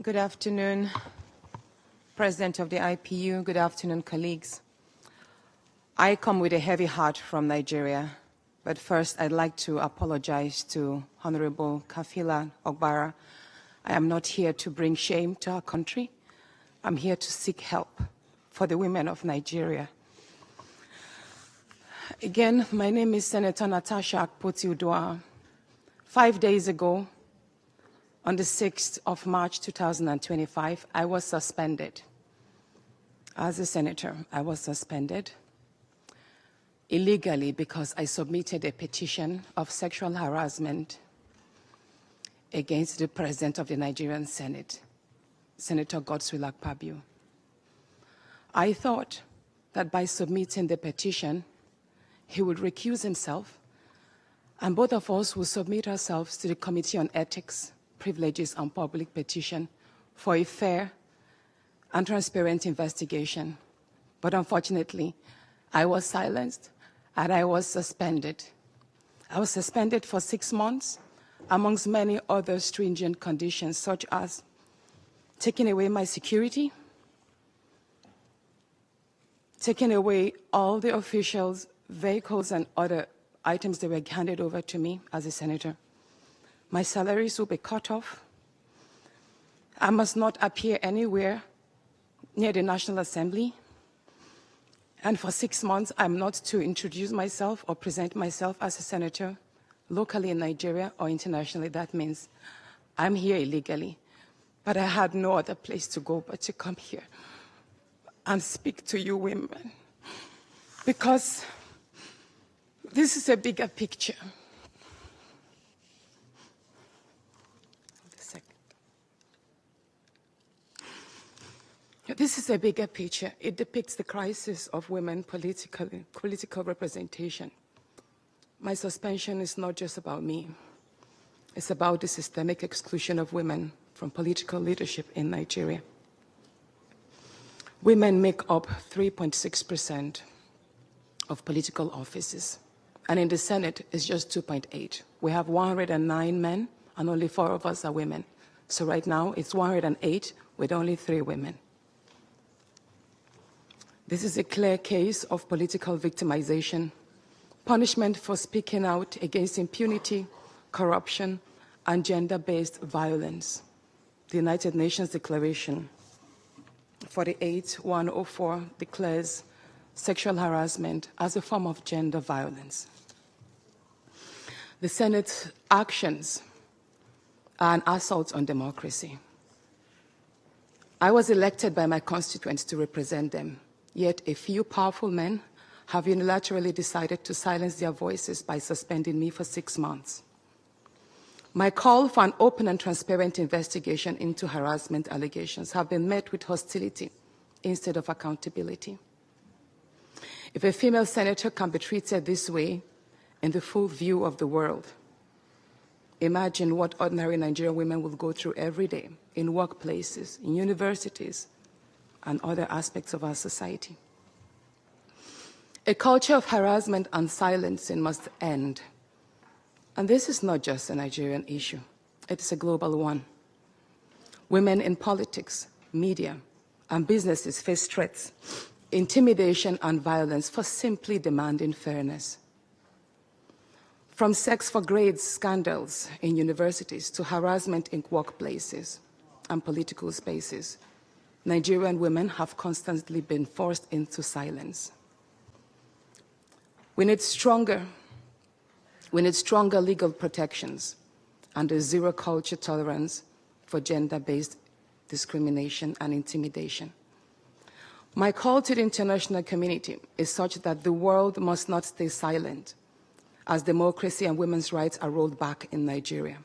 Good afternoon, President of the IPU. Good afternoon, colleagues. I come with a heavy heart from Nigeria, but first I'd like to apologize to Honorable Kafila Ogbara. I am not here to bring shame to our country. I'm here to seek help for the women of Nigeria. Again, my name is Senator Natasha Vows. 5 days ago, on the 6th of March 2025, I was suspended. As a senator, I was suspended illegally because I submitted a petition of sexual harassment against the President of the Nigerian Senate, Senator Godswill Akpabio. I thought that by submitting the petition, he would recuse himself, and both of us will submit ourselves to the Committee on Ethics, Privileges and Public Petition for a fair and transparent investigation. But unfortunately, I was silenced and I was suspended. I was suspended for 6 months, amongst many other stringent conditions, such as taking away my security, taking away all the officials, vehicles, and other items that were handed over to me as a senator. My salaries will be cut off. I must not appear anywhere near the National Assembly. And for 6 months, I'm not to introduce myself or present myself as a senator locally in Nigeria or internationally. That means I'm here illegally. But I had no other place to go but to come here and speak to you women. Because this is a bigger picture. This is a bigger picture. It depicts the crisis of women political representation. My suspension is not just about me. It's about the systemic exclusion of women from political leadership in Nigeria. Women make up 3.6% of political offices, and in the Senate, it's just 2.8. We have 109 men, and only 4 of us are women. So right now, it's 108 with only 3 women. This is a clear case of political victimization, punishment for speaking out against impunity, corruption, and gender-based violence. The United Nations Declaration 48/104 declares sexual harassment as a form of gender violence. The Senate's actions are an assault on democracy. I was elected by my constituents to represent them. Yet a few powerful men have unilaterally decided to silence their voices by suspending me for 6 months. My call for an open and transparent investigation into harassment allegations have been met with hostility instead of accountability. If a female senator can be treated this way in the full view of the world, imagine what ordinary Nigerian women will go through every day in workplaces, in universities, and other aspects of our society. A culture of harassment and silencing must end. And this is not just a Nigerian issue. It is a global one. Women in politics, media, and businesses face threats, intimidation, and violence for simply demanding fairness. From sex for grades scandals in universities to harassment in workplaces and political spaces, Nigerian women have constantly been forced into silence. We need stronger legal protections and a zero culture tolerance for gender-based discrimination and intimidation. My call to the international community is such that the world must not stay silent as democracy and women's rights are rolled back in Nigeria.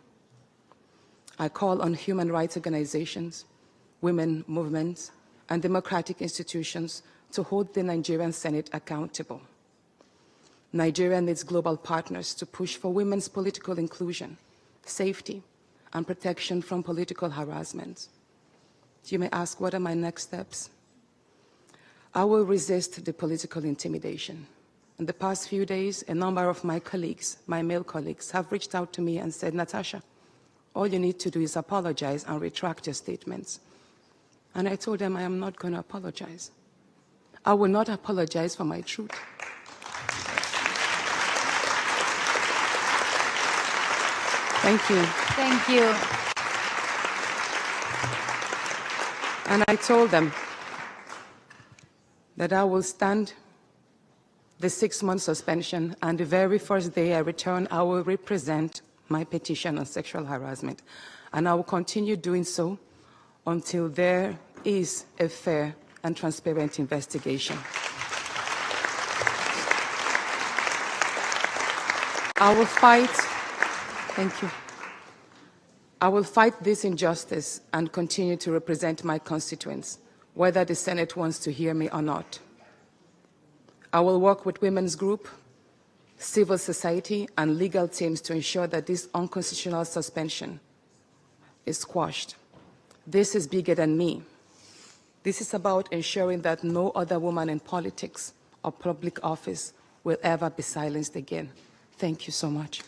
I call on human rights organizations, women movements, and democratic institutions to hold the Nigerian Senate accountable. Nigeria needs global partners to push for women's political inclusion, safety, and protection from political harassment. You may ask, what are my next steps? I will resist the political intimidation. In the past few days, a number of my colleagues, my male colleagues, have reached out to me and said, Natasha, All you need to do is apologize and retract your statements. And I told them I am not going to apologize. I will not apologize for my truth. Thank you. Thank you. And I told them that I will stand the 6-month suspension, and the very first day I return, I will represent my petition on sexual harassment. And I will continue doing so until there is a fair and transparent investigation. I will fight, thank you. I will fight this injustice and continue to represent my constituents, whether the Senate wants to hear me or not. I will work with women's groups, civil society, and legal teams to ensure that this unconstitutional suspension is quashed. This is bigger than me. This is about ensuring that no other woman in politics or public office will ever be silenced again. Thank you so much.